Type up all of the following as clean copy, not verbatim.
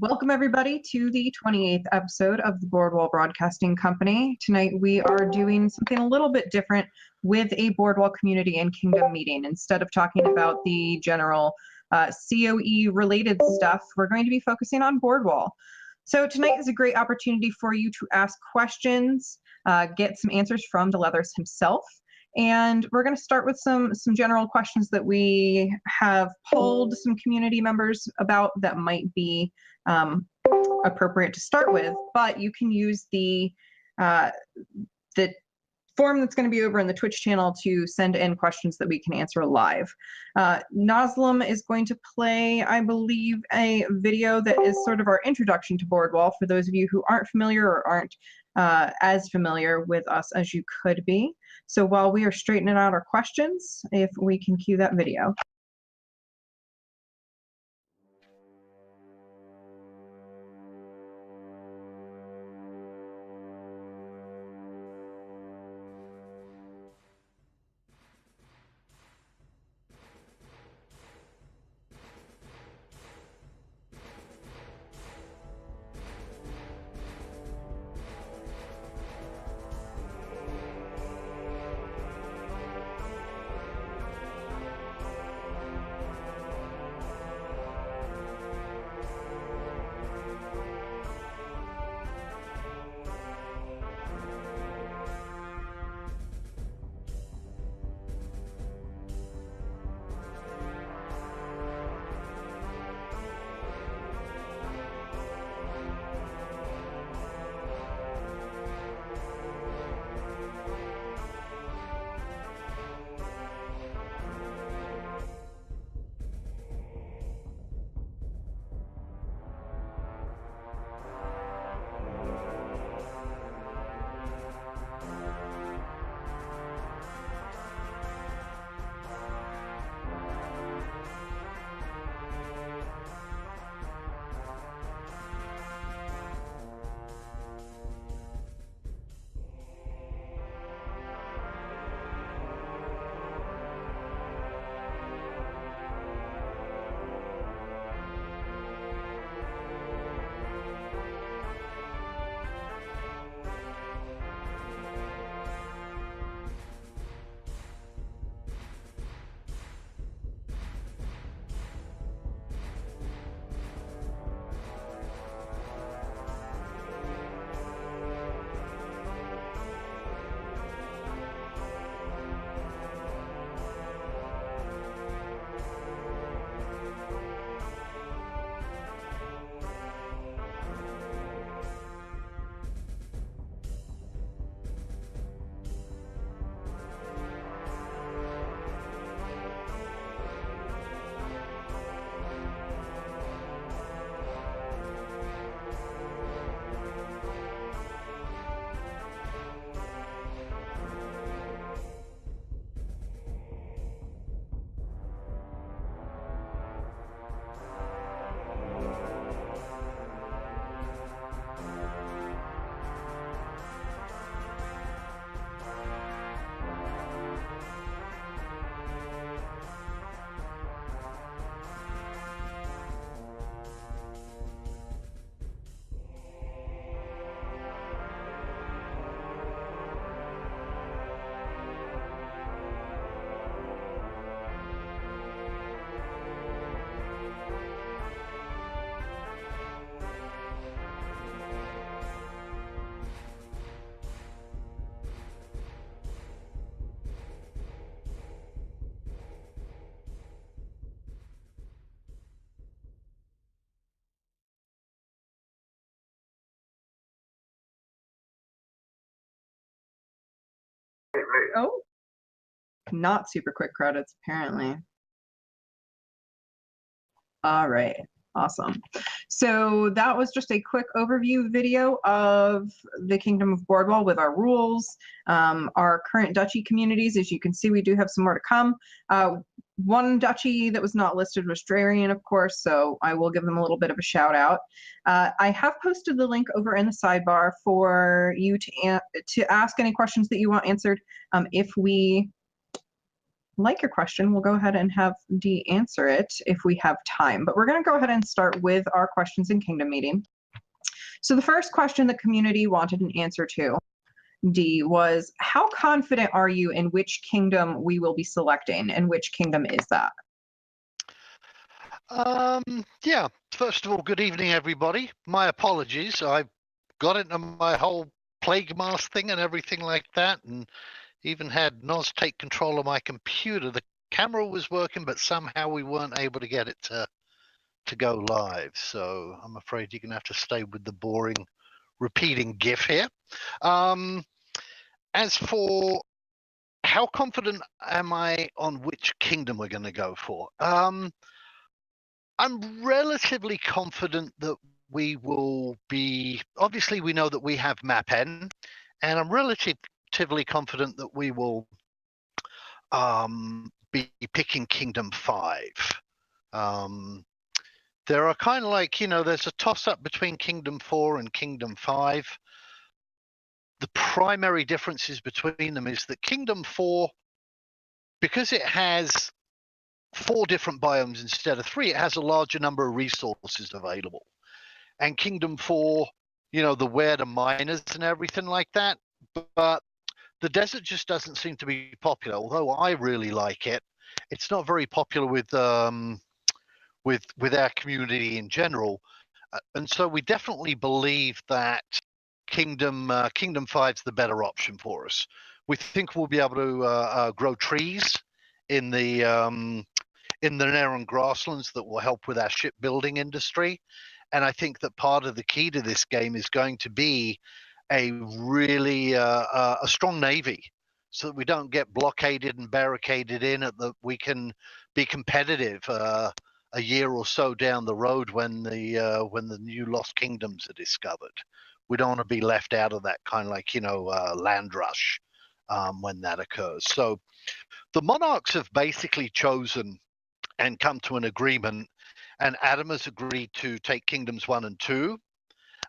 Welcome everybody to the 28th episode of the Bordweall Broadcasting Company. Tonight we are doing something a little bit different with a Bordweall Community and Kingdom meeting. Instead of talking about the general COE related stuff, we're going to be focusing on Bordweall. So tonight is a great opportunity for you to ask questions, get some answers from DeLeathers himself. And we're going to start with some general questions that we have polled some community members about that might be appropriate to start with. But you can use the form that's going to be over in the Twitch channel to send in questions that we can answer live. Naslim is going to play, I believe, a video that is sort of our introduction to Bordweall for those of you who aren't familiar or aren't as familiar with us as you could be. So while we are straightening out our questions, if we can cue that video. Oh, not super quick credits, apparently. All right, awesome. So that was just a quick overview video of the Kingdom of Bordweall with our rules, our current duchy communities. As you can see, we do have some more to come. One duchy that was not listed was Drarian, of course, so I will give them a little bit of a shout out. I have posted the link over in the sidebar for you to ask any questions that you want answered if we like your question, we'll go ahead and have Dee answer it if we have time. But we're going to go ahead and start with our questions in Kingdom Meeting. So the first question the community wanted an answer to, Dee, was how confident are you in which kingdom we will be selecting, and which kingdom is that? Yeah, first of all, good evening, everybody. My apologies. I got into my whole plague mask thing and everything like that, and even had Noz take control of my computer. The camera was working, but somehow we weren't able to get it to go live. So I'm afraid you're going to have to stay with the boring repeating GIF here. As for how confident am I on which kingdom we're going to go for? I'm relatively confident that we will be, obviously we know that we have map N, and I'm relatively confident that we will be picking Kingdom 5. There are kind of like, there's a toss-up between Kingdom 4 and Kingdom 5. The primary differences between them is that Kingdom 4, because it has 4 different biomes instead of 3, it has a larger number of resources available. And Kingdom 4, the where the miners and everything like that, but the desert just doesn't seem to be popular. Although I really like it, it's not very popular with our community in general. And so we definitely believe that Kingdom 5 is the better option for us. We think we'll be able to grow trees in the Narran grasslands that will help with our shipbuilding industry. And I think that part of the key to this game is going to be a really a strong navy, so that we don't get blockaded and barricaded in. We can be competitive a year or so down the road when the new lost kingdoms are discovered. We don't want to be left out of that kind of like land rush when that occurs. So the monarchs have basically chosen and come to an agreement, and Adam has agreed to take kingdoms 1 and 2.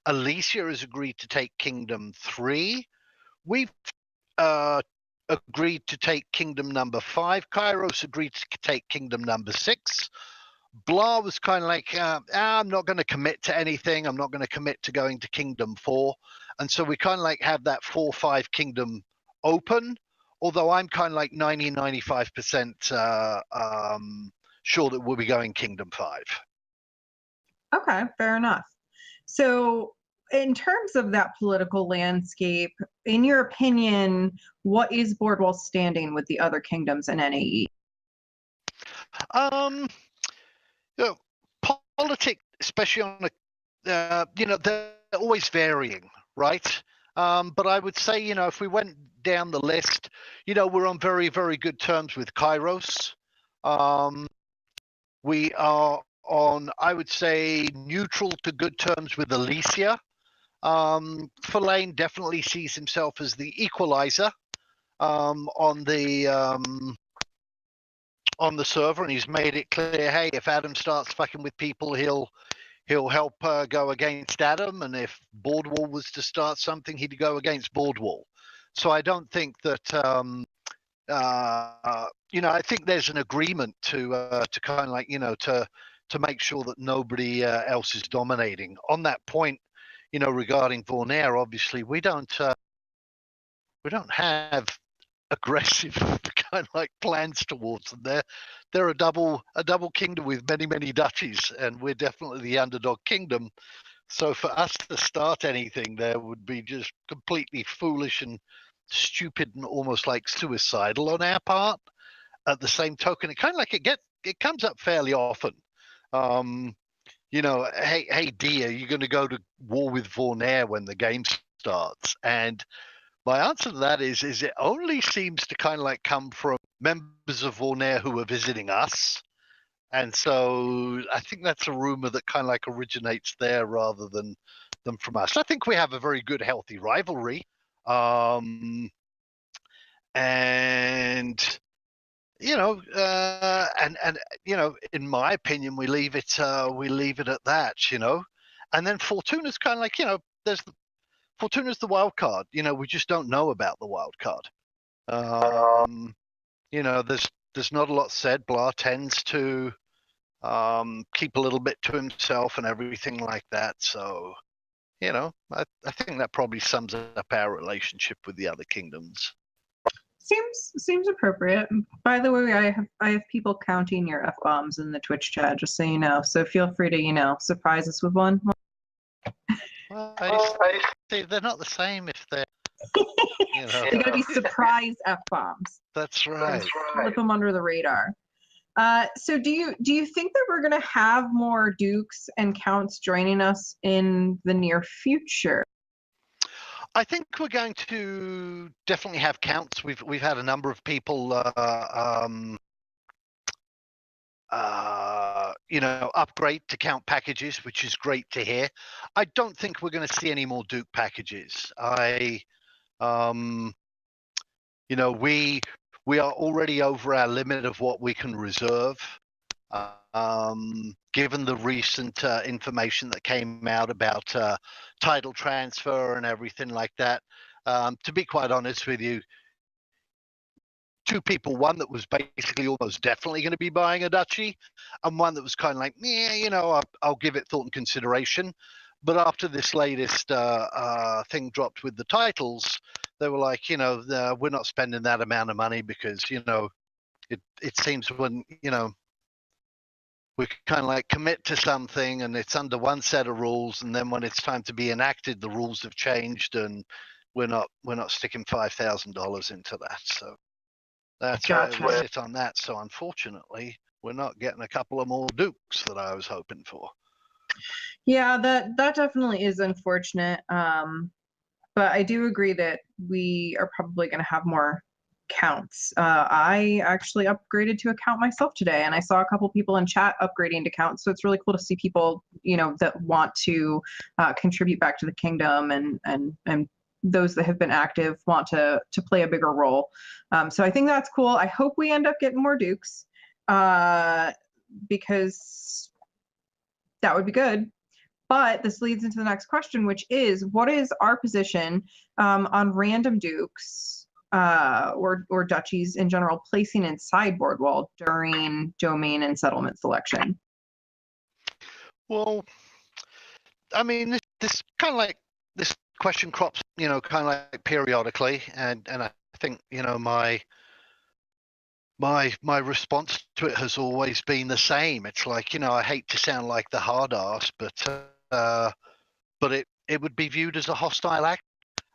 Alicia has agreed to take Kingdom 3. We've agreed to take Kingdom number 5. Kairos agreed to take Kingdom number 6. Blah was kind of like, I'm not going to commit to anything. I'm not going to commit to going to Kingdom 4. And so we kind of like have that 4-5 kingdom open, although I'm kind of like 95% sure that we'll be going Kingdom 5. Okay, fair enough. So in terms of that political landscape, in your opinion, what is Bordweall standing with the other kingdoms in NAE? Politics, especially on they're always varying, right? But I would say, if we went down the list, we're on very, very good terms with Kairos. We are on, I would say, neutral to good terms with Alicia. Verlaine definitely sees himself as the equalizer on the server, and he's made it clear, hey, if Adam starts fucking with people, he'll help go against Adam, and if Bordweall was to start something, he'd go against Bordweall. So I don't think that I think there's an agreement to kind of like to make sure that nobody else is dominating. On that point, regarding Vornair, obviously we don't have aggressive kind of like plans towards them. They're a double kingdom with many duchies, and we're definitely the underdog kingdom. So for us to start anything there would be just completely foolish and stupid and almost like suicidal on our part. At the same token, it kind of like it comes up fairly often. Hey, Dee, are you going to go to war with Vornair when the game starts? And my answer to that is it only seems to kind of like come from members of Vornair who are visiting us. And so I think that's a rumor that kind of like originates there rather than from us. I think we have a very good, healthy rivalry. And in my opinion, we leave it at that, and then Fortuna's kind of like, Fortuna's the wild card. We just don't know about the wild card. There's there's not a lot said. Blah tends to keep a little bit to himself and everything like that. So, I think that probably sums up our relationship with the other kingdoms. Seems appropriate. By the way, I have people counting your F-bombs in the Twitch chat, just so you know. So feel free to, surprise us with one. Well, they're not the same if they're, They gotta be surprise F-bombs. That's right. Slip them under the radar. So do you think that we're gonna have more dukes and counts joining us in the near future? I think we're going to definitely have counts. We've had a number of people, upgrade to count packages, which is great to hear. I don't think we're going to see any more Duke packages. We are already over our limit of what we can reserve. Given the recent information that came out about title transfer and everything like that, to be quite honest with you, two people, one that was basically almost definitely going to be buying a duchy, and one that was kind of like, I'll give it thought and consideration. But after this latest thing dropped with the titles, they were like, we're not spending that amount of money because, it seems when, we kind of like commit to something and it's under one set of rules, and then when it's time to be enacted, the rules have changed, and we're not sticking $5,000 into that. So that's Gotcha. why we sit on that. So unfortunately, we're not getting a couple of more dukes that I was hoping for. Yeah, that definitely is unfortunate. But I do agree that we are probably going to have more counts. I actually upgraded to a count myself today, and I saw a couple people in chat upgrading to counts. So it's really cool to see people, that want to contribute back to the kingdom, and those that have been active want to play a bigger role. So I think that's cool. I hope we end up getting more dukes, because that would be good. But this leads into the next question, which is, what is our position on random dukes or duchies in general placing inside Bordweall during domain and settlement selection? Well, I mean, this kind of like this question crops, kind of like periodically, and I think my response to it has always been the same. It's like, I hate to sound like the hard ass, but it would be viewed as a hostile act.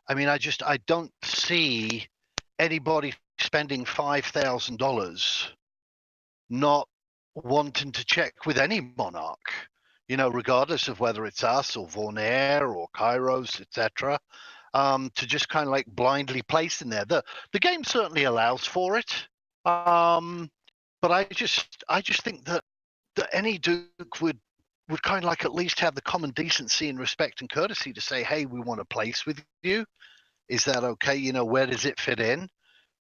I mean, I don't see anybody spending $5,000 not wanting to check with any monarch, regardless of whether it's us or Vornair or Kairos, etc. To just kind of like blindly place in there. The game certainly allows for it, but I just think that any Duke would kind of like at least have the common decency and respect and courtesy to say, hey, we want to place with you. Is that okay? Where does it fit in?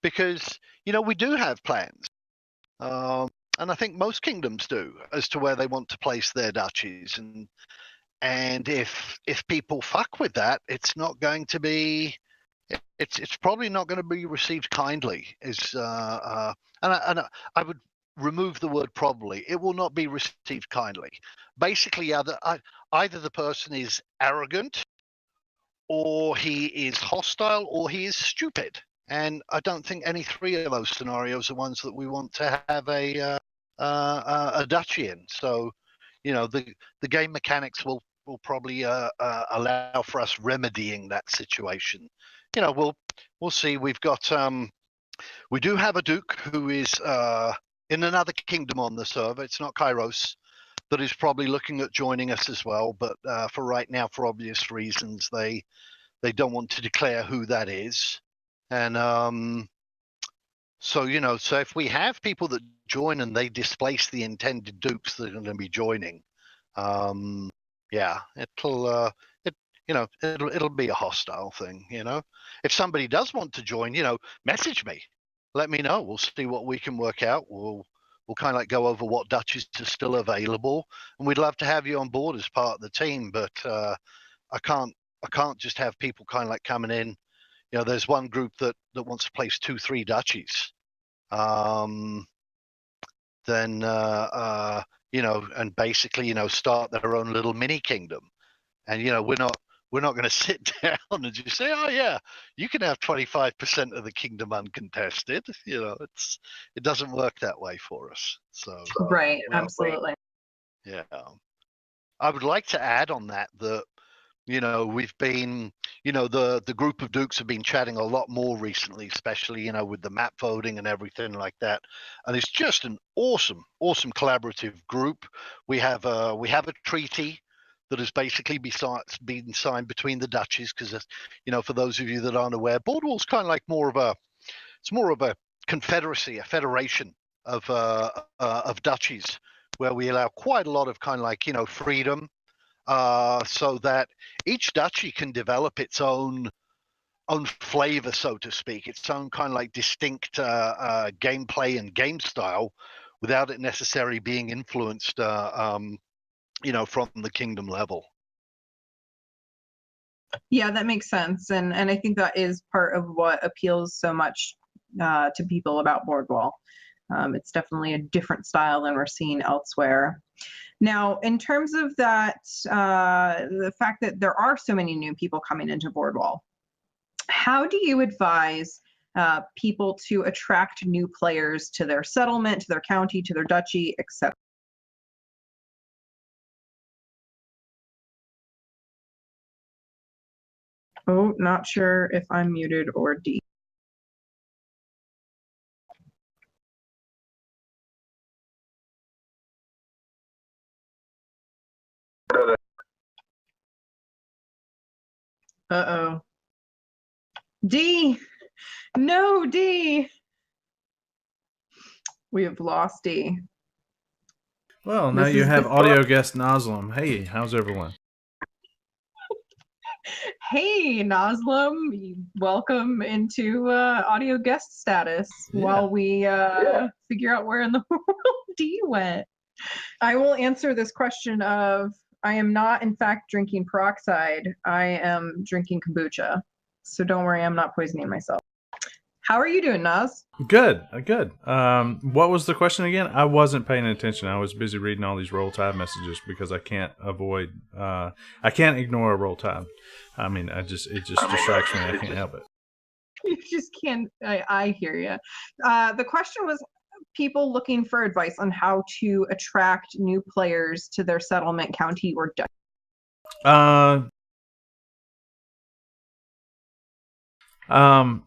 Because, we do have plans. And I think most kingdoms do, as to where they want to place their duchies. And if people fuck with that, it's not going to be, it's probably not going to be received kindly. And I would remove the word probably. It will not be received kindly. Basically, either the person is arrogant, or he is hostile, or he is stupid. And I don't think any three of those scenarios are ones that we want to have a duchy in. So, the game mechanics will probably allow for us remedying that situation. We'll see. We do have a duke who is in another kingdom on the server. It's not Kairos, that is probably looking at joining us as well. But for right now, for obvious reasons, they don't want to declare who that is. And so if we have people that join and they displace the intended dukes that are going to be joining, it'll be a hostile thing. If somebody does want to join, message me, let me know. We'll see what we can work out. We'll kind of like go over what duchies are still available, and we'd love to have you on board as part of the team. But I can't just have people kind of like coming in. There's one group that wants to place 2-3 duchies. then and basically start their own little mini kingdom. And we're not going to sit down and just say, oh yeah, you can have 25% of the kingdom uncontested. It doesn't work that way for us. So right, absolutely. Yeah, I would like to add on that we've been, the group of Dukes have been chatting a lot more recently, especially, with the map voting and everything like that. And it's just an awesome collaborative group. We have a treaty that has basically been signed between the duchies, because, for those of you that aren't aware, Bordweall's kind of like more of a confederacy, a federation of duchies, where we allow quite a lot of kind of like, freedom, so that each duchy can develop its own flavor, so to speak, its own kind of like distinct gameplay and game style, without it necessarily being influenced, from the kingdom level. Yeah, that makes sense, and I think that is part of what appeals so much to people about Bordweall. It's definitely a different style than we're seeing elsewhere. Now, in terms of that, the fact that there are so many new people coming into Bordweall, how do you advise people to attract new players to their settlement, to their county, to their duchy, etc.? Oh, not sure if I'm muted or D. Uh-oh. D! No, D! We have lost D. Well, now you have audio guest Naslim. Hey, how's everyone? Hey, Naslim. Welcome into audio guest status while we figure out where in the world D went. I will answer this question of, I am not, in fact, drinking peroxide. I am drinking kombucha. So don't worry, I'm not poisoning myself. How are you doing, Nas? Good. What was the question again? I wasn't paying attention. I was busy reading all these Roll Tide messages because I can't ignore a Roll Tide. I mean, it just distracts me. I can't help it. You just can't. I hear you. The question was people looking for advice on how to attract new players to their settlement, county, or duchy.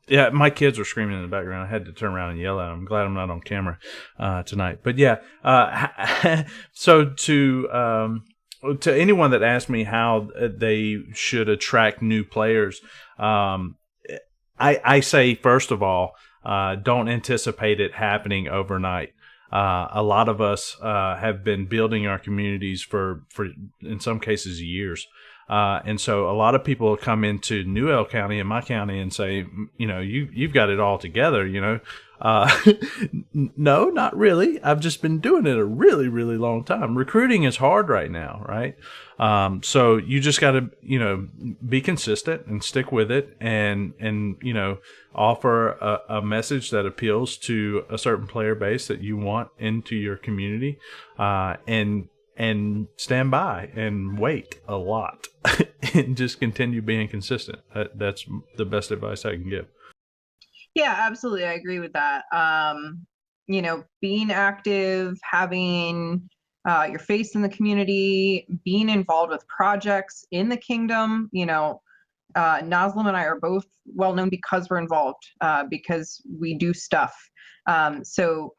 Yeah, my kids were screaming in the background. I had to turn around and yell at them. I'm glad I'm not on camera tonight. But yeah, so to anyone that asked me how they should attract new players, I say, first of all, don't anticipate it happening overnight. A lot of us have been building our communities for in some cases years. And so a lot of people come into New L County and my county and say, you've got it all together, No, not really. I've just been doing it a really, really long time. Recruiting is hard right now, right? So you just got to, be consistent and stick with it and offer a message that appeals to a certain player base that you want into your community, and stand by and wait a lot and just continue being consistent. That's the best advice I can give. Yeah, absolutely. I agree with that. Being active, having your face in the community, being involved with projects in the kingdom. Naslim and I are both well known because we're involved, because we do stuff. So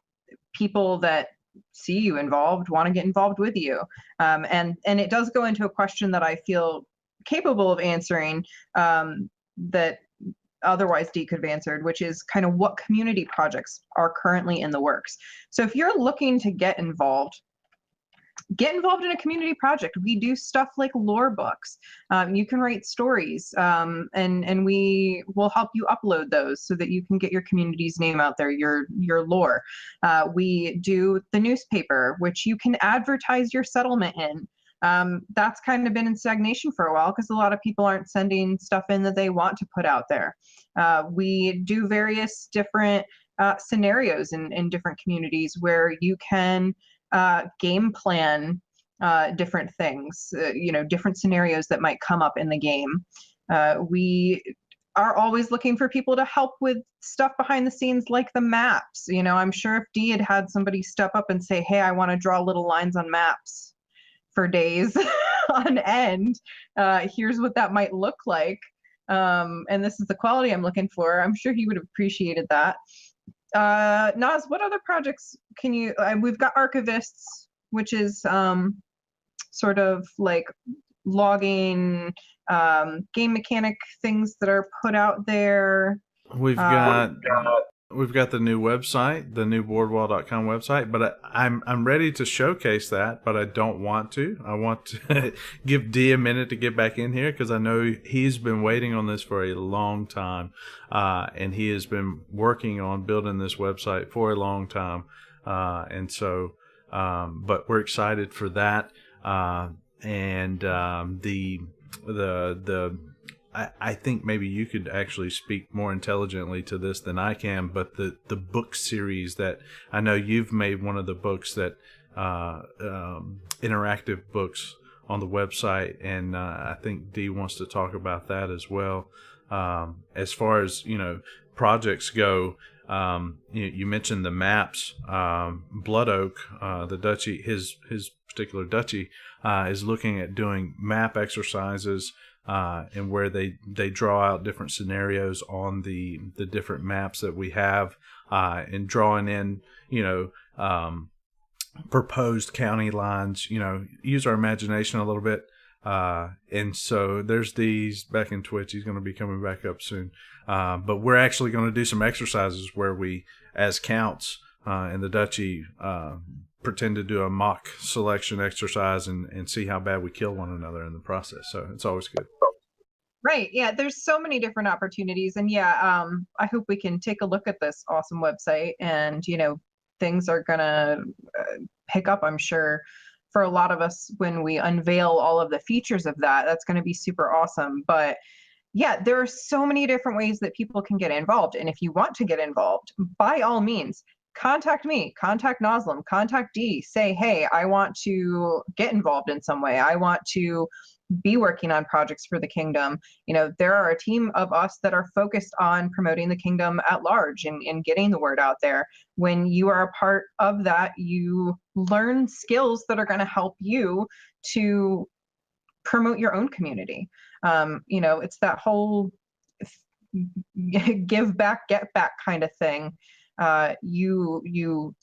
people that see you involved want to get involved with you, and it does go into a question that I feel capable of answering, that otherwise Dee could have answered, which is kind of what community projects are currently in the works. So if you're looking to get involved in a community project. We do stuff like lore books. You can write stories, and we will help you upload those so that you can get your community's name out there, your lore. We do the newspaper, which you can advertise your settlement in. That's kind of been in stagnation for a while because a lot of people aren't sending stuff in that they want to put out there. We do various different scenarios in different communities where you can game plan different things, different scenarios that might come up in the game. We are always looking for people to help with stuff behind the scenes like the maps. I'm sure if Dee had somebody step up and say, hey, I want to draw little lines on maps for days on end, here's what that might look like, and this is the quality I'm looking for, I'm sure he would have appreciated that. Naz, what other projects can you, we've got archivists, which is sort of like logging game mechanic things that are put out there. We've got the new website, the new Bordweall.com website, but I'm ready to showcase that, but I don't want to. I want to give Dee a minute to get back in here because I know he's been waiting on this for a long time, and he has been working on building this website for a long time, and so, but we're excited for that, and I think maybe you could actually speak more intelligently to this than I can, but the book series that I know you've made, one of the books that interactive books on the website, and I think Dee wants to talk about that as well. As far as projects go, you mentioned the maps. Blood Oak, the duchy, his particular duchy, is looking at doing map exercises. And where they draw out different scenarios on the different maps that we have, and drawing in, proposed county lines, use our imagination a little bit. And so there's these back in Twitch. He's going to be coming back up soon. But we're actually going to do some exercises where we, as counts, in the duchy, pretend to do a mock selection exercise and see how bad we kill one another in the process. So it's always good. Right. Yeah. There's so many different opportunities, and I hope we can take a look at this awesome website, and things are gonna pick up, I'm sure, for a lot of us when we unveil all of the features of that. That's going to be super awesome. But yeah, there are so many different ways that people can get involved, and if you want to get involved, by all means, contact me, contact Noslim, contact Dee, say, hey, I want to get involved in some way. I want to be working on projects for the kingdom. There are a team of us that are focused on promoting the kingdom at large and getting the word out there. When you are a part of that, you learn skills that are going to help you to promote your own community. It's that whole give back, get back kind of thing. You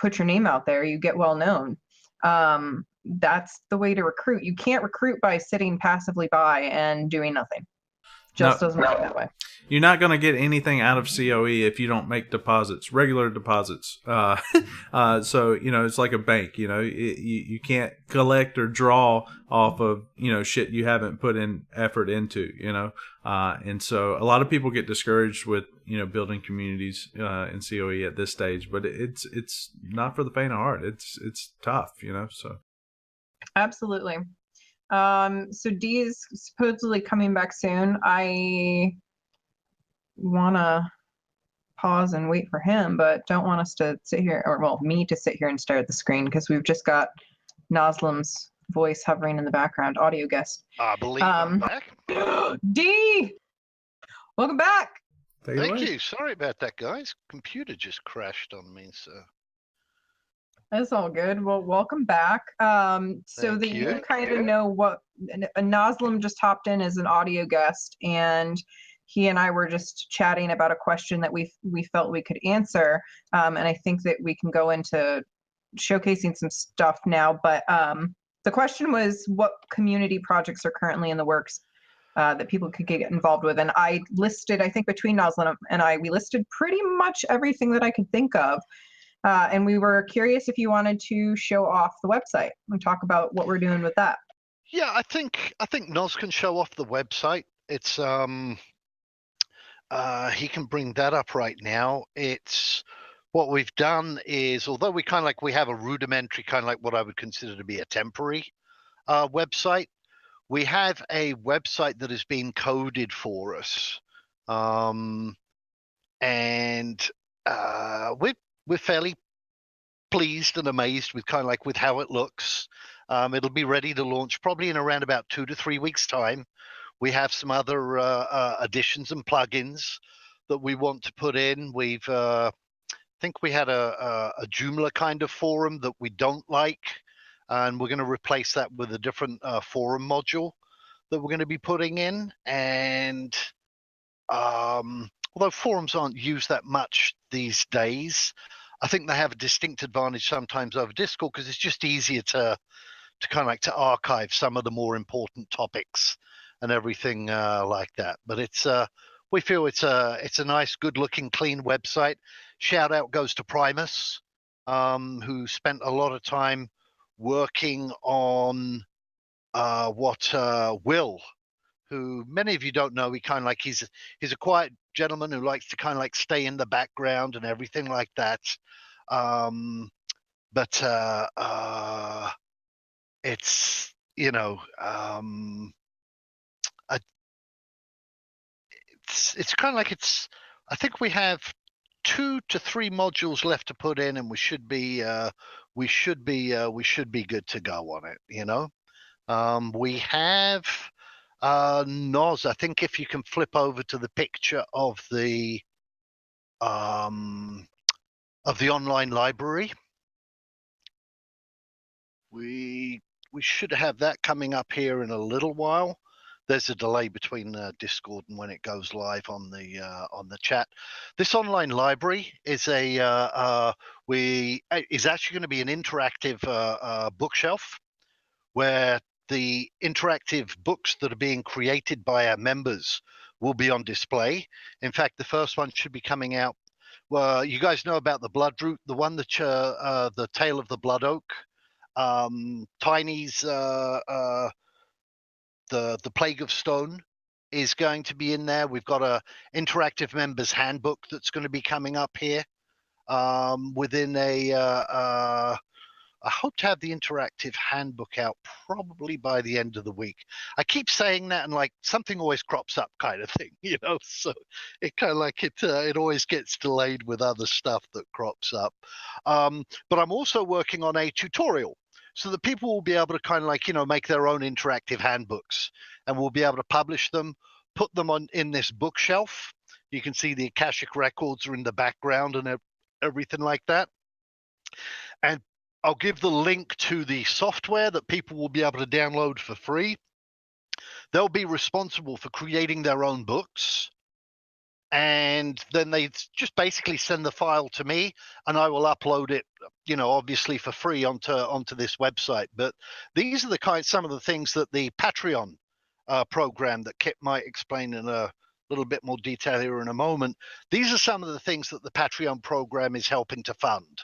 put your name out there, you get well known. That's the way to recruit. You can't recruit by sitting passively by and doing nothing. Just doesn't work that way. You're not going to get anything out of COE if you don't make deposits, regular deposits. So, it's like a bank, you can't collect or draw off of, shit you haven't put in effort into, and so a lot of people get discouraged with, building communities in COE at this stage, but it's not for the faint of heart. It's tough, so. Absolutely. So Dee is supposedly coming back soon. I want to pause and wait for him, but don't want us to sit here, me to sit here and stare at the screen, because we've just got Noslim's voice hovering in the background, audio guest. I believe I'm back. Dee! Welcome back! Thank you. Sorry about that, guys. Computer just crashed on me, so. That's all good. Well, welcome back. So that you kind of know what Noslim just hopped in as an audio guest, and he and I were just chatting about a question that we felt we could answer. And I think that we can go into showcasing some stuff now. But the question was, what community projects are currently in the works that people could get involved with? And I listed, I think between Noslim and we listed pretty much everything that I could think of. And we were curious if you wanted to show off the website and talk about what we're doing with that. Yeah, I think Noz can show off the website. It's he can bring that up right now. It's what we've done is, although we have a rudimentary, kind of like what I would consider to be a temporary website. We have a website that has been coded for us, and we're fairly pleased and amazed with with how it looks. It'll be ready to launch probably in around about 2 to 3 weeks time. We have some other additions and plugins that we want to put in. We've think we had a Joomla kind of forum that we don't like, and we're going to replace that with a different forum module that we're going to be putting in. And although forums aren't used that much these days, I think they have a distinct advantage sometimes over Discord because it's just easier to to archive some of the more important topics and everything like that. But it's we feel it's a nice, good-looking, clean website. Shout out goes to Primus, who spent a lot of time working on Will, who many of you don't know. He's a quiet gentleman who likes to stay in the background and everything like that. But it's it's I think we have 2 to 3 modules left to put in, and we should be good to go on it. We have Noz. I think if you can flip over to the picture of the online library, we should have that coming up here in a little while. There's a delay between Discord and when it goes live on the chat. This online library is is actually going to be an interactive bookshelf where the interactive books that are being created by our members will be on display. In fact, the first one should be coming out. Well, you guys know about the Blood Root, the one that the Tale of the Blood Oak, Tiny's the Plague of Stone is going to be in there. We've got a interactive members handbook that's going to be coming up here within I hope to have the interactive handbook out probably by the end of the week. I keep saying that and something always crops up kind of thing, so it it always gets delayed with other stuff that crops up. But I'm also working on a tutorial so that people will be able to make their own interactive handbooks, and we'll be able to publish them, put them in this bookshelf. You can see the Akashic records are in the background and everything like that. And I'll give the link to the software that people will be able to download for free. They'll be responsible for creating their own books, and then they just basically send the file to me, and I will upload it, obviously for free onto this website. But these are some of the things that the Patreon program that Kit might explain in a little bit more detail here in a moment. These are some of the things that the Patreon program is helping to fund.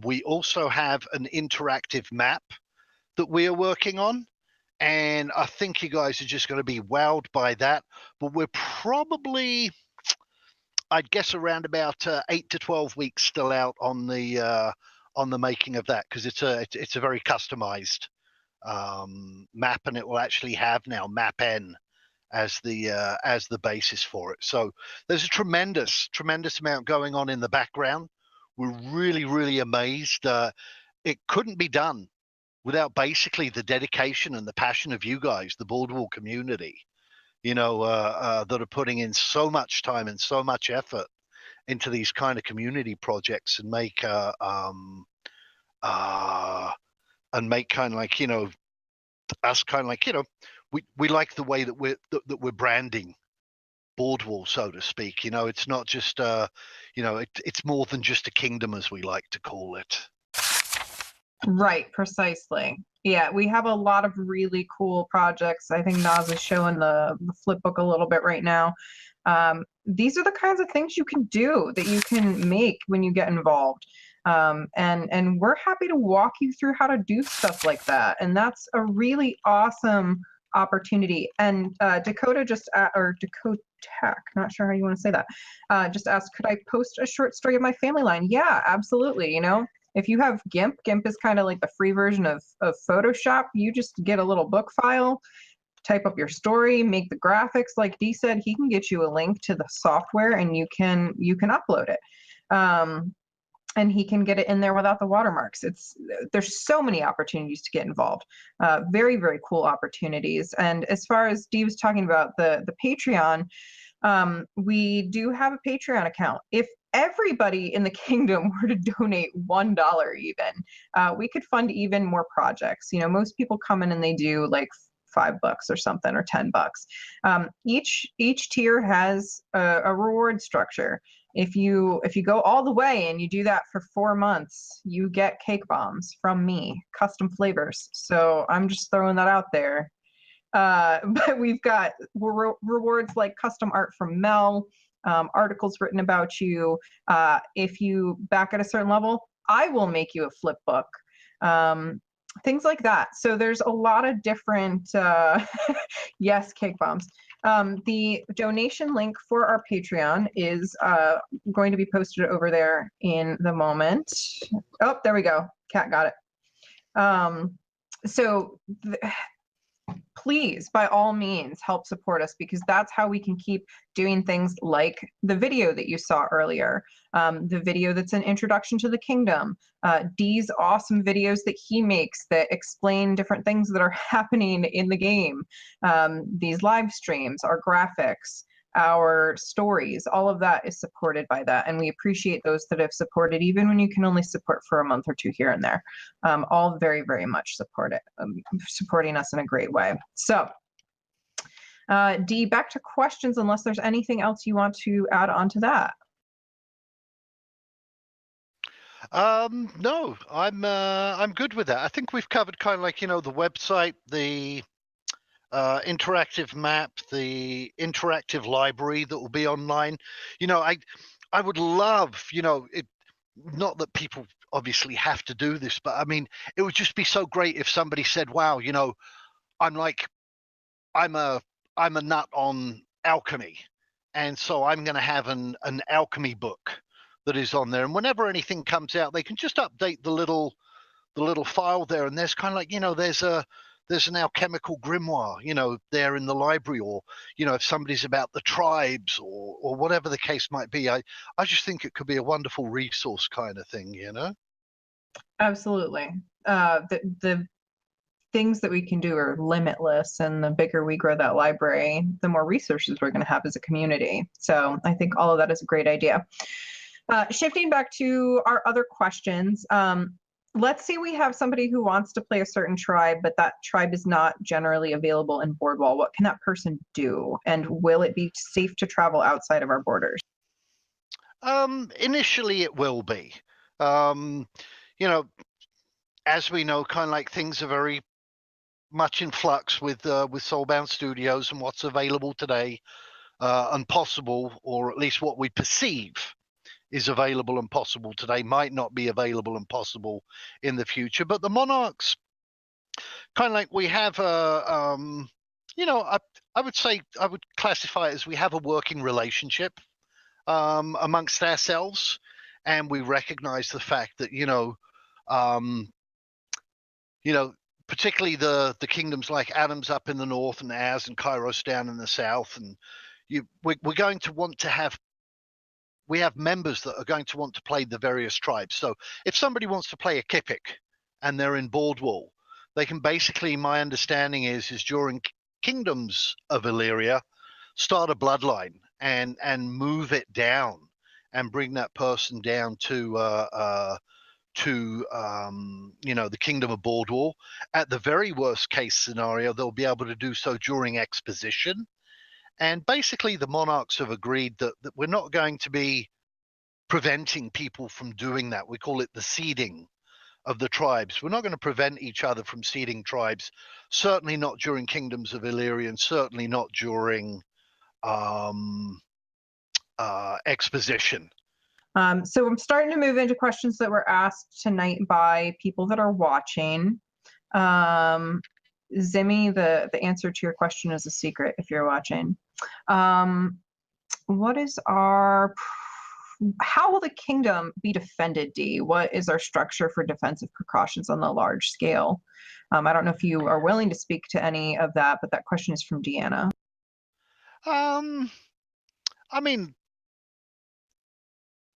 We also have an interactive map that we are working on, and I think you guys are just going to be wowed by that. But we're probably, I'd guess, around about 8 to 12 weeks still out on the making of that, because it's a very customized map, and it will actually have now map N as the basis for it. So there's a tremendous amount going on in the background. We're really, really amazed. It couldn't be done without basically the dedication and the passion of you guys, the Bordweall community, that are putting in so much time and so much effort into these kind of community projects, and make us we like the way that we're branding Bordweall, so to speak. It's not just it's more than just a kingdom, as we like to call it. Right, precisely. Yeah, we have a lot of really cool projects. I think Naz is showing the flip book a little bit right now. These are the kinds of things you can do, that you can make when you get involved. And we're happy to walk you through how to do stuff like that. And that's a really awesome opportunity. And Dakota or Dakota, not sure how you want to say that, just asked, could I post a short story of my family line? Yeah, absolutely. If you have GIMP is kind of like the free version of Photoshop. You just get a little book file, type up your story, make the graphics. Like Dee said, he can get you a link to the software and you can upload it. And he can get it in there without the watermarks. There's so many opportunities to get involved. Very, very cool opportunities. And as far as Dee was talking about the Patreon, we do have a Patreon account. If everybody in the kingdom were to donate $1 even, we could fund even more projects. You know, most people come in and they do like $5 or something, or $10. Each tier has a reward structure. If you go all the way and you do that for 4 months, you get cake bombs from me, custom flavors. So I'm just throwing that out there. But we've got rewards like custom art from Mel, articles written about you. If you back at a certain level, I will make you a flip book. Things like that. So there's a lot of different, yes, cake bombs. The donation link for our Patreon is going to be posted over there in the moment. Oh, there we go. Kat got it. Please, by all means, help support us, because that's how we can keep doing things like the video that you saw earlier, the video that's an introduction to the kingdom, Dee's awesome videos that he makes that explain different things that are happening in the game, these live streams, our graphics, our stories, all of that is supported by that. And we appreciate those that have supported, even when you can only support for a month or two here and there. All very, very much supporting us in a great way. So Dee, back to questions, unless there's anything else you want to add on to that. No, I'm good with that. I think we've covered kind of like, you know, the website, the interactive map, the interactive library that will be online. You know, I would love, you know, not that people obviously have to do this, but I mean, it would just be so great if somebody said, wow, you know, I'm a nut on alchemy, and so I'm going to have an alchemy book that is on there, and whenever anything comes out, they can just update the little file there, and there's kind of like, you know, there's an alchemical grimoire, you know, there in the library, or, you know, if somebody's about the tribes or whatever the case might be, I just think it could be a wonderful resource kind of thing, you know? Absolutely. The things that we can do are limitless, and the bigger we grow that library, the more resources we're going to have as a community. So I think all of that is a great idea. Shifting back to our other questions, let's say we have somebody who wants to play a certain tribe, but that tribe is not generally available in Bordweall. What can that person do? And will it be safe to travel outside of our borders? Initially, it will be. You know, as we know, kind of like things are very much in flux with Soulbound Studios and what's available today and possible, or at least what we perceive is available and possible today, might not be available and possible in the future. But the Monarchs, kind of like we have you know, I would say, I would classify it as we have a working relationship amongst ourselves, and we recognize the fact that, you know, particularly the kingdoms like Adams up in the north and ours and Kairos down in the south, and we're going to want to have, we have members that are going to want to play the various tribes. So if somebody wants to play a Kipik and they're in Bordweall, they can basically, my understanding is during Kingdoms of Illyria, start a bloodline and move it down and bring that person down to you know, the Kingdom of Bordweall. At the very worst case scenario, they'll be able to do so during exposition. And basically, the Monarchs have agreed that we're not going to be preventing people from doing that. We call it the seeding of the tribes. We're not going to prevent each other from seeding tribes, certainly not during Kingdoms of Illyria, and certainly not during exposition. So I'm starting to move into questions that were asked tonight by people that are watching. Zimmy, the answer to your question is a secret if you're watching. What is our how will the kingdom be defended, Dee? What is our structure for defensive precautions on the large scale? I don't know if you are willing to speak to any of that, but that question is from Deanna. I mean,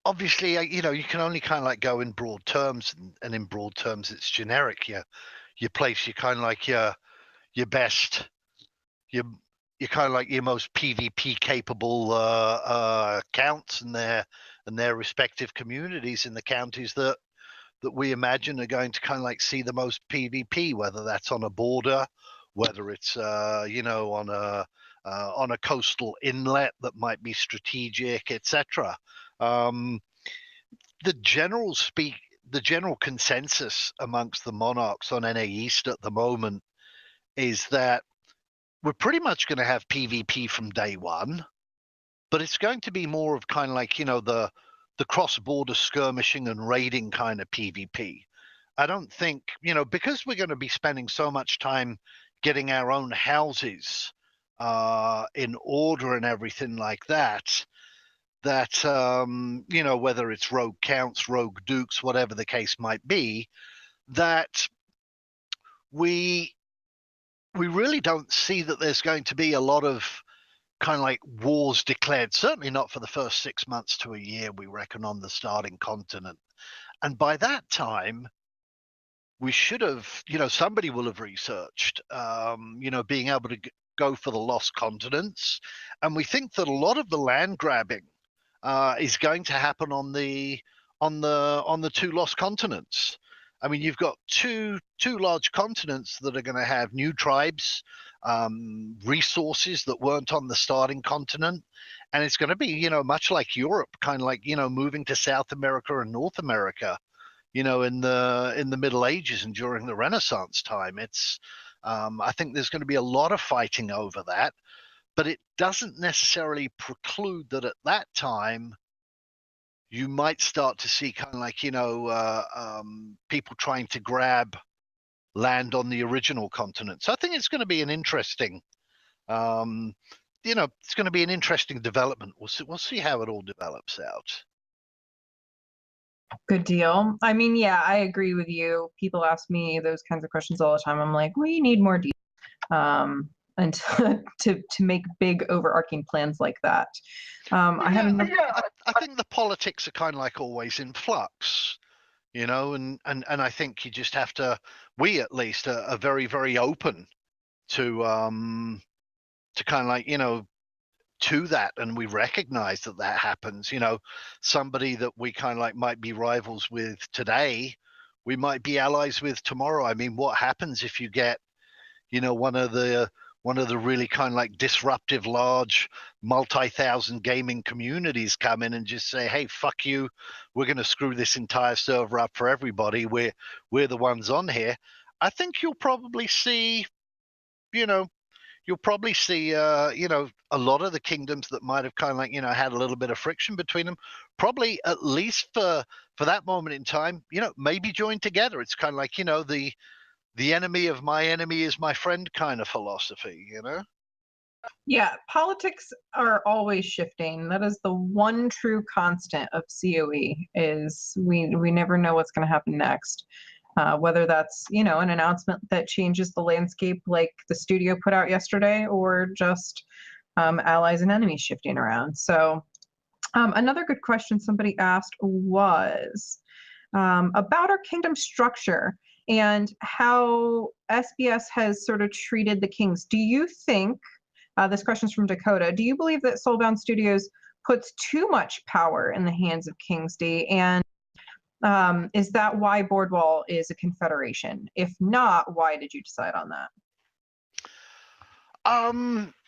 obviously, you can only kind of like go in broad terms, and in broad terms, it's generic. You place your kind of like your best, your kind of like your most PvP capable counts and their respective communities in the counties that we imagine are going to kind of like see the most PvP, whether that's on a border, whether it's on a coastal inlet that might be strategic, etc. The general consensus amongst the monarchs on NA East at the moment is that we're pretty much going to have PvP from day one, but it's going to be more of kind of like, the cross-border skirmishing and raiding kind of PvP. I don't think, because we're going to be spending so much time getting our own houses in order and everything like that, whether it's rogue counts, rogue dukes, whatever the case might be, that we really don't see that there's going to be a lot of kind of like wars declared, certainly not for the first 6 months to a year, we reckon, on the starting continent. And by that time, we should have, somebody will have researched, being able to go for the lost continents. And we think that a lot of the land grabbing is going to happen on the two lost continents. I mean, you've got two large continents that are going to have new tribes, resources that weren't on the starting continent, and it's going to be, much like Europe, kind of like, moving to South America and North America, in the Middle Ages and during the Renaissance time. It's, I think there's going to be a lot of fighting over that, but it doesn't necessarily preclude that at that time you might start to see kind of like, people trying to grab land on the original continent. So I think it's going to be an interesting, it's going to be an interesting development. We'll see how it all develops out. Good deal. I mean, yeah, I agree with you. People ask me those kinds of questions all the time. I'm like, we need more detail, and to make big overarching plans like that. I think the politics are kind of like always in flux, and I think you just have to, we at least are very, very open to kind of like, to that, and we recognize that happens. Somebody that we kind of like might be rivals with today, we might be allies with tomorrow. I mean, what happens if you get, one of the really kind of like disruptive, large, multi-thousand gaming communities come in and just say, hey, fuck you, we're going to screw this entire server up for everybody, we're the ones on here. I think you'll probably see, a lot of the kingdoms that might have kind of like, had a little bit of friction between them, probably at least for that moment in time, maybe join together. It's kind of like, the enemy of my enemy is my friend kind of philosophy, Yeah, politics are always shifting. That is the one true constant of COE, is we never know what's going to happen next. Whether that's, an announcement that changes the landscape like the studio put out yesterday, or just allies and enemies shifting around. So another good question somebody asked was about our kingdom structure and how SBS has sort of treated the kings. Do you think, this question's from Dakota, do you believe that Soulbound Studios puts too much power in the hands of Kings D? And is that why Bordweall is a confederation? If not, why did you decide on that?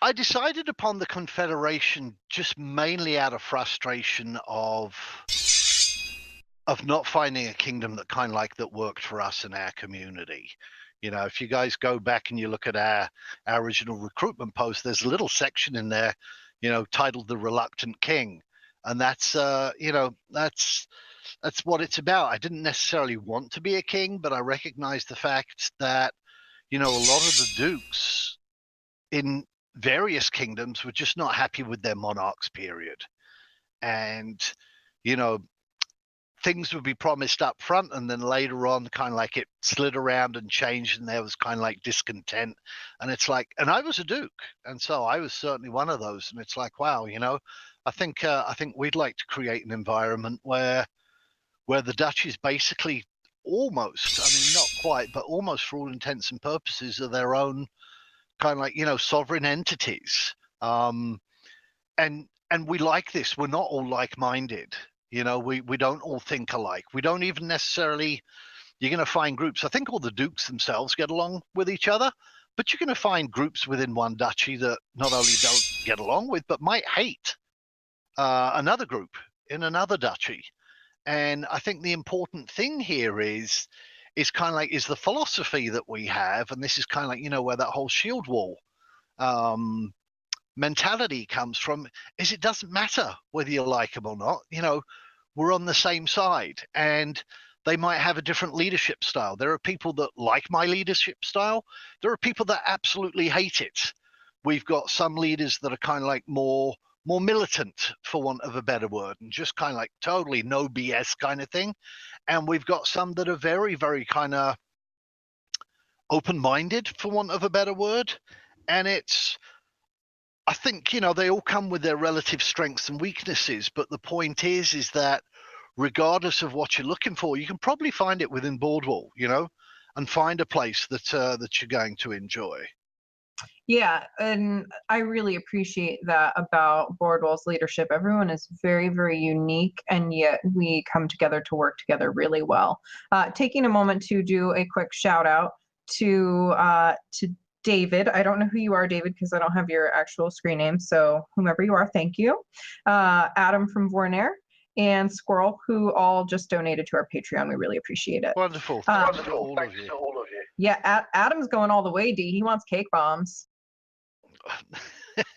I decided upon the confederation just mainly out of frustration of not finding a kingdom that kind of like that worked for us in our community. If you guys go back and you look at our original recruitment post, there's a little section in there, titled The Reluctant King. And that's what it's about. I didn't necessarily want to be a king, but I recognized the fact that, a lot of the dukes in various kingdoms were just not happy with their monarchs, period. And, things would be promised up front, and then later on kind of like it slid around and changed, and there was kind of like discontent. And it's like, and I was a Duke, and so I was certainly one of those. And it's like, wow, I think we'd like to create an environment where the Duchies basically almost, I mean, not quite, but almost for all intents and purposes are their own kind of like, sovereign entities. And we like this. We're not all like-minded. We don't all think alike. We don't even necessarily, you're going to find groups. I think all the dukes themselves get along with each other, but you're going to find groups within one duchy that not only don't get along with, but might hate another group in another duchy. And I think the important thing here is kind of like, is the philosophy that we have. And this is kind of like, where that whole shield wall mentality comes from, is it doesn't matter whether you like them or not. We're on the same side, and they might have a different leadership style. There are people that like my leadership style. There are people that absolutely hate it. We've got some leaders that are kind of like more militant, for want of a better word, and just kind of like totally no BS kind of thing. And we've got some that are very, very kind of open-minded, for want of a better word. And I think, they all come with their relative strengths and weaknesses, but the point is that regardless of what you're looking for, you can probably find it within Bordweall, and find a place that you're going to enjoy. Yeah, and I really appreciate that about Bordwall's leadership. Everyone is very, very unique, and yet we come together to work together really well. Taking a moment to do a quick shout out to David. I don't know who you are, David, because I don't have your actual screen name. So whomever you are, thank you. Adam from Vornair and Squirrel, who all just donated to our Patreon. We really appreciate it. Wonderful. Thanks to all of you. Yeah, Adam's going all the way, D. He wants cake bombs.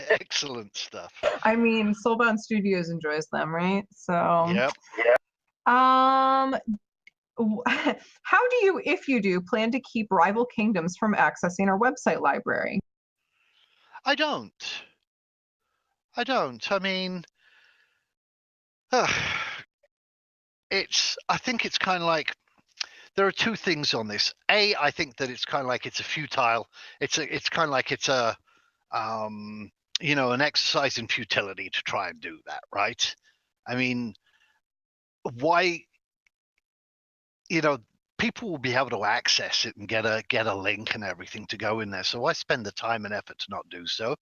Excellent stuff. I mean, Soulbound Studios enjoys them, right? So, yep. How do you, if you do, plan to keep rival kingdoms from accessing our website library? I don't. I mean, I think it's kind of like, there are two things on this. I think that it's kind of like it's kind of like it's a an exercise in futility to try and do that, right? I mean, why? People will be able to access it and get a link and everything to go in there. So why spend the time and effort to not do so?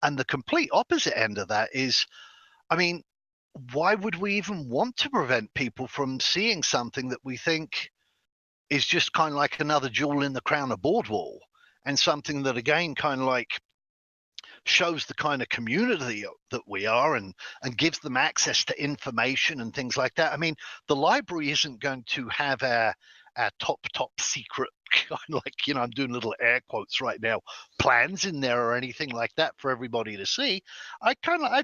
And the complete opposite end of that is, I mean, why would we even want to prevent people from seeing something that we think is just kind of like another jewel in the crown of Bordweall, and something that again kind of like shows the kind of community that we are, and gives them access to information and things like that. I mean, the library isn't going to have our top secret kind of like, I'm doing little air quotes right now, plans in there or anything like that for everybody to see. I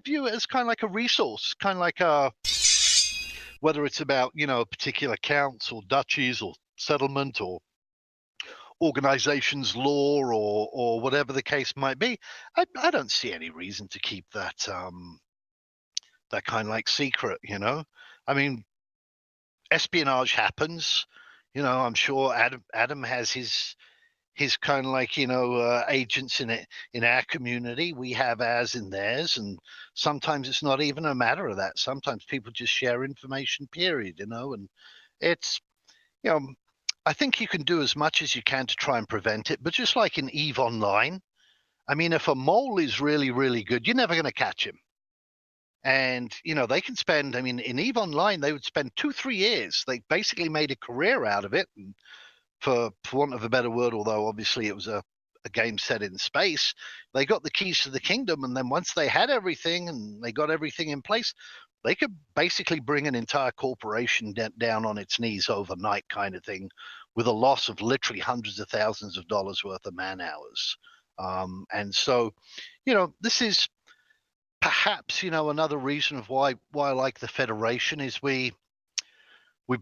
view it as kind of like a resource, kind of like whether it's about, particular counts or duchies or settlement or organization's law or whatever the case might be. I don't see any reason to keep that that kind of like secret. I mean, espionage happens. I'm sure Adam has his kind of like agents in our community. We have ours in theirs, and sometimes it's not even a matter of that. Sometimes people just share information, period. And it's I think you can do as much as you can to try and prevent it. But just like in EVE Online, I mean, if a mole is really, really good, you're never going to catch him. And, they can spend, I mean, in EVE Online, they would spend 2-3 years. They basically made a career out of it. And for want of a better word, although obviously it was a game set in space, they got the keys to the kingdom. And then once they had everything and they got everything in place, they could basically bring an entire corporation down on its knees overnight, kind of thing, with a loss of literally hundreds of thousands of dollars worth of man hours. And so, this is perhaps, another reason of why I like the Federation is we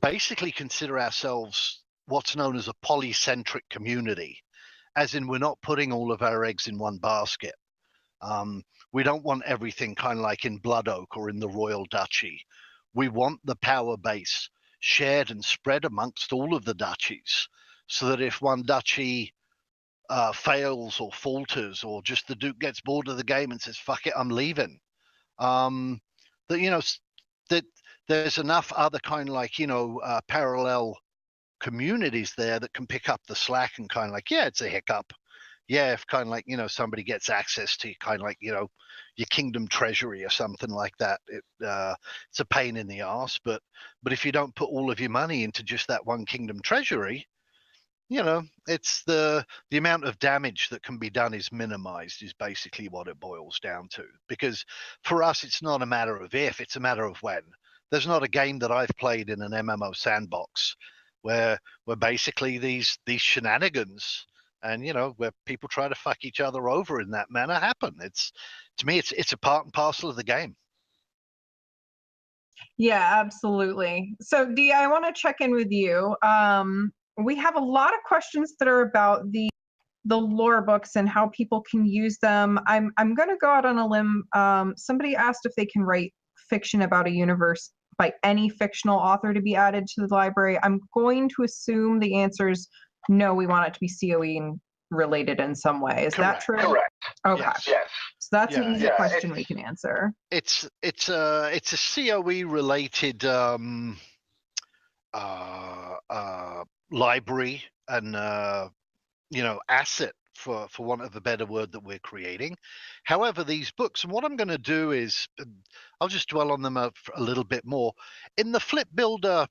basically consider ourselves what's known as a polycentric community, as in we're not putting all of our eggs in one basket. We don't want everything kind of like in Blood Oak or in the Royal Duchy. we want the power base shared and spread amongst all of the duchies, so that if one duchy fails or falters, or just the Duke gets bored of the game and says, fuck it, I'm leaving, that that there's enough other kind of like parallel communities there that can pick up the slack and kind of like, yeah, it's a hiccup. Yeah, if kind of like somebody gets access to kind of like your kingdom treasury or something like that, it's a pain in the ass. But if you don't put all of your money into just that one kingdom treasury, it's the amount of damage that can be done is minimized, is basically what it boils down to. Because for us, it's not a matter of if, it's a matter of when. There's not a game that I've played in an MMO sandbox where basically these shenanigans and where people try to fuck each other over in that manner happen. To me it's a part and parcel of the game. Yeah, absolutely. So Dee, I want to check in with you. We have a lot of questions that are about the lore books and how people can use them. I'm going to go out on a limb. Somebody asked if they can write fiction about a universe by any fictional author to be added to the library. I'm going to assume the answer is no. We want it to be COE related in some way. Is Correct. that true? Correct. Okay. Yes. So that's an easy Yeah, question we can answer. It's a COE related library and asset, for want of a better word, that we're creating. However, these books, and what I'm going to do is I'll just dwell on them a little bit more. In the Flip Builder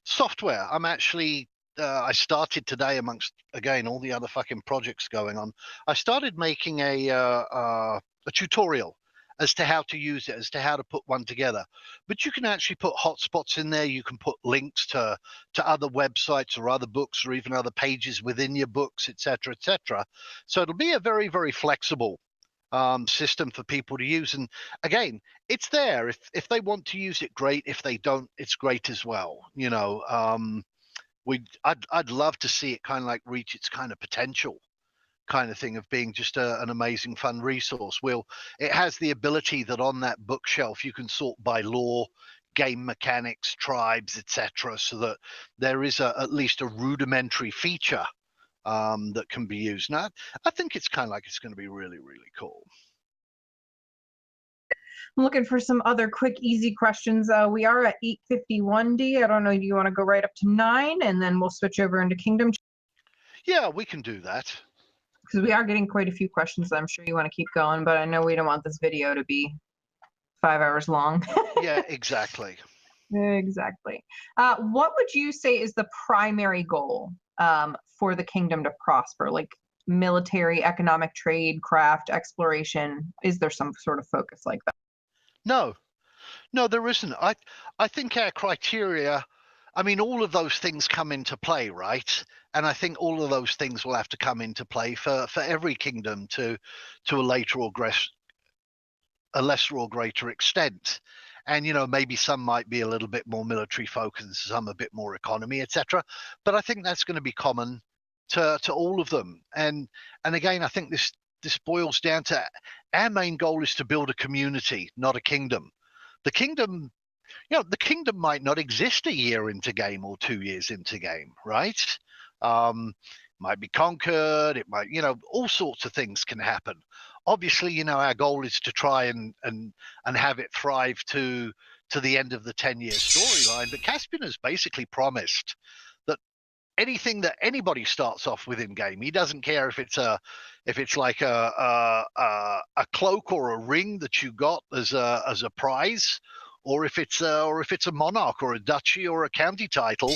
software, I'm actually I started today, amongst again all the other fucking projects going on, I started making a tutorial as to how to use it, as to how to put one together. But you can actually put hotspots in there. You can put links to other websites or other books or even other pages within your books, etc., etc. So it'll be a very, very flexible system for people to use. And again, it's there. If they want to use it, great. If they don't, it's great as well. I'd love to see it kind of like reach its kind of potential kind of thing of being just an amazing fun resource. It has the ability that on that bookshelf you can sort by lore, game mechanics, tribes, etc., so that there is at least a rudimentary feature that can be used. Now, I think it's kind of like it's going to be really, really cool. I'm looking for some other quick, easy questions. We are at 8:51, D. I don't know, do you want to go right up to 9 and then we'll switch over into Kingdom? Yeah, we can do that. Because we are getting quite a few questions that I'm sure you want to keep going, but I know we don't want this video to be 5 hours long. Yeah, exactly. Exactly. What would you say is the primary goal for the kingdom to prosper? Like military, economic, trade, craft, exploration? Is there some sort of focus like that? No, there isn't. I think our criteria, I mean, all of those things come into play, right? And I think all of those things will have to come into play for every kingdom to a lesser or greater extent. And maybe some might be a little bit more military focused, some a bit more economy, etc. But I think that's going to be common to all of them. And again, I think this boils down to our main goal is to build a community, not a kingdom. The kingdom might not exist a year into game or 2 years into game, right? Might be conquered. It might, all sorts of things can happen. Obviously, our goal is to try and have it thrive to the end of the 10-year storyline. But Caspian has basically promised that anything that anybody starts off with in game, he doesn't care if it's like a cloak or a ring that you got as a prize, or if it's a monarch or a duchy or a county title.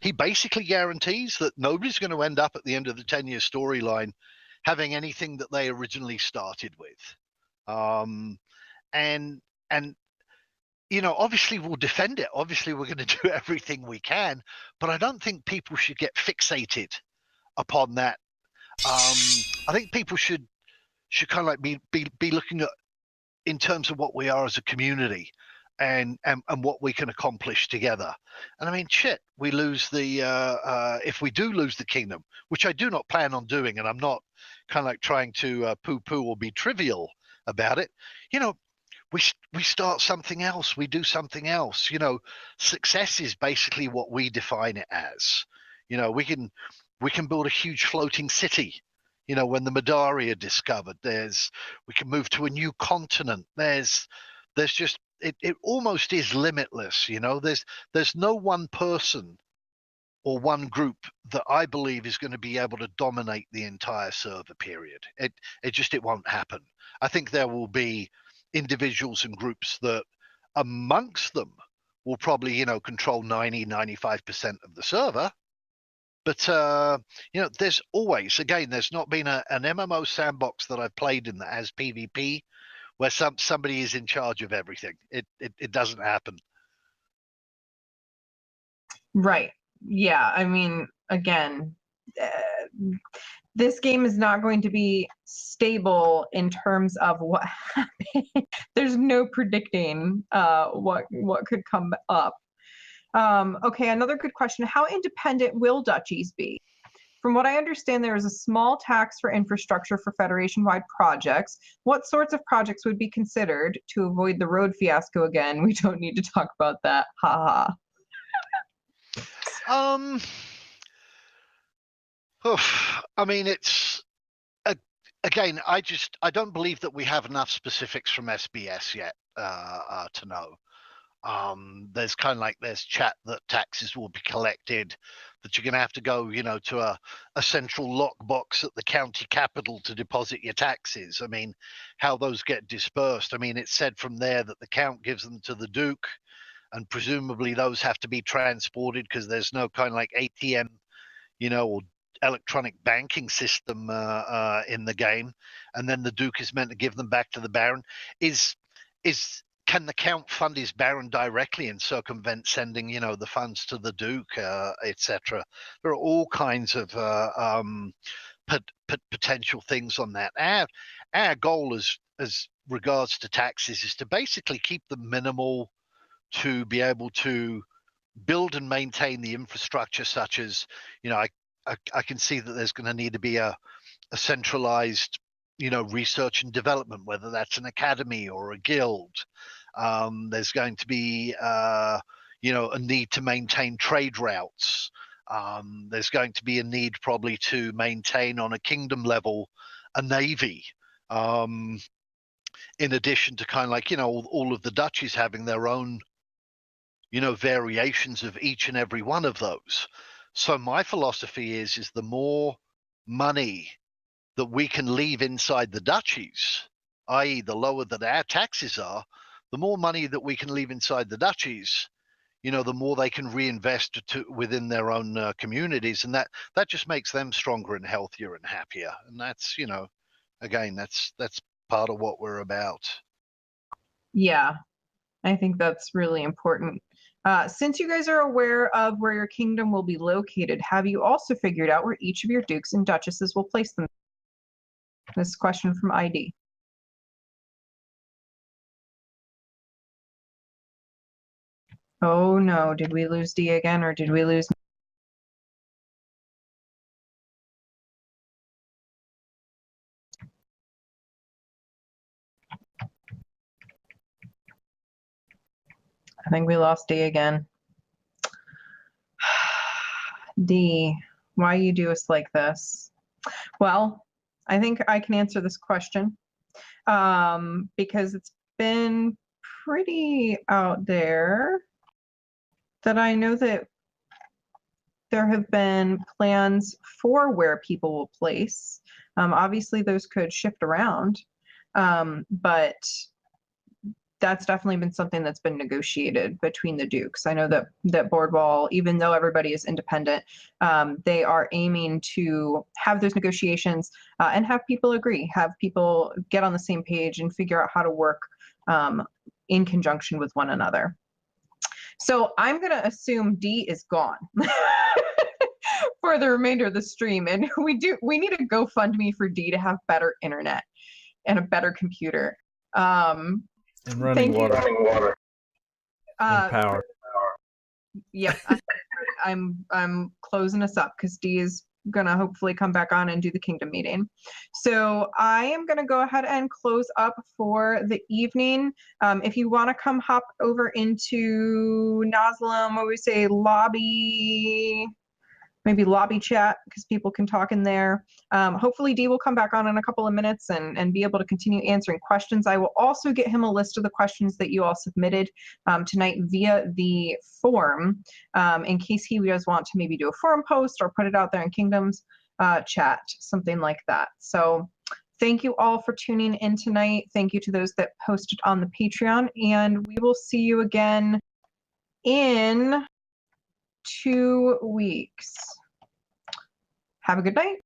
He basically guarantees that nobody's going to end up at the end of the 10-year storyline having anything that they originally started with. And obviously we'll defend it. Obviously we're going to do everything we can, but I don't think people should get fixated upon that. I think people should kind of like be looking at in terms of what we are as a community and what we can accomplish together. And I mean, shit, we lose if we do lose the kingdom, which I do not plan on doing, and I'm not kind of like trying to poo-poo or be trivial about it. we start something else. We do something else. Success is basically what we define it as. We can build a huge floating city. When the Madari are discovered, we can move to a new continent. There's just it almost is limitless. There's no one person or one group that I believe is going to be able to dominate the entire server period. It won't happen. I think there will be individuals and groups that amongst them will probably, control 95% of the server. But, there's always, again, there's not been an MMO sandbox that I've played in that has PvP where somebody is in charge of everything. It doesn't happen. Right. Yeah, I mean, again, this game is not going to be stable in terms of what happened. There's no predicting what could come up. Okay, another good question. How independent will duchies be? From what I understand, there is a small tax for infrastructure for Federation-wide projects. What sorts of projects would be considered to avoid the road fiasco again? We don't need to talk about that. Ha ha. I mean, it's again. I don't believe that we have enough specifics from SBS yet to know. There's kind of like there's chat that taxes will be collected, that you're going to have to go, to a central lockbox at the county capital to deposit your taxes. I mean, how those get dispersed. I mean, it's said from there that the count gives them to the Duke, and presumably those have to be transported because there's no kind of like ATM, or electronic banking system in the game, and then the Duke is meant to give them back to the Baron. Can the Count fund his Baron directly and circumvent sending, the funds to the Duke, etc.? There are all kinds of potential things on that. Our goal as regards to taxes is to basically keep them minimal, to be able to build and maintain the infrastructure, such as, I can see that there's going to need to be a centralized, research and development, whether that's an academy or a guild. There's going to be, a need to maintain trade routes. There's going to be a need probably to maintain on a kingdom level a navy. In addition to kind of like, all of the duchies having their own, variations of each and every one of those. So my philosophy is the more money that we can leave inside the duchies, i.e. the lower that our taxes are, the more money that we can leave inside the duchies, the more they can reinvest within their own communities. And that just makes them stronger and healthier and happier. And that's, again, that's part of what we're about. Yeah, I think that's really important. Since you guys are aware of where your kingdom will be located, have you also figured out where each of your dukes and duchesses will place them? This is a question from ID. Oh no, did we lose D again, or did we lose? I think we lost D again. D, why you do us like this? Well, I think I can answer this question because it's been pretty out there that I know that there have been plans for where people will place. Obviously, those could shift around, but that's definitely been something that's been negotiated between the dukes. I know that Bordweall, even though everybody is independent, they are aiming to have those negotiations and have people agree, have people get on the same page and figure out how to work in conjunction with one another. So I'm going to assume D is gone for the remainder of the stream, and we need a GoFundMe for D to have better internet and a better computer. And running water. And power. Yep. I'm closing us up because D is gonna hopefully come back on and do the Kingdom meeting. So I am gonna go ahead and close up for the evening. If you want to come hop over into Naslam, what we say, lobby, maybe lobby chat, because people can talk in there. Hopefully Dee will come back on in a couple of minutes and be able to continue answering questions. I will also get him a list of the questions that you all submitted tonight via the form, in case he does want to maybe do a forum post or put it out there in Kingdom's chat, something like that. So thank you all for tuning in tonight. Thank you to those that posted on the Patreon, and we will see you again in 2 weeks. Have a good night.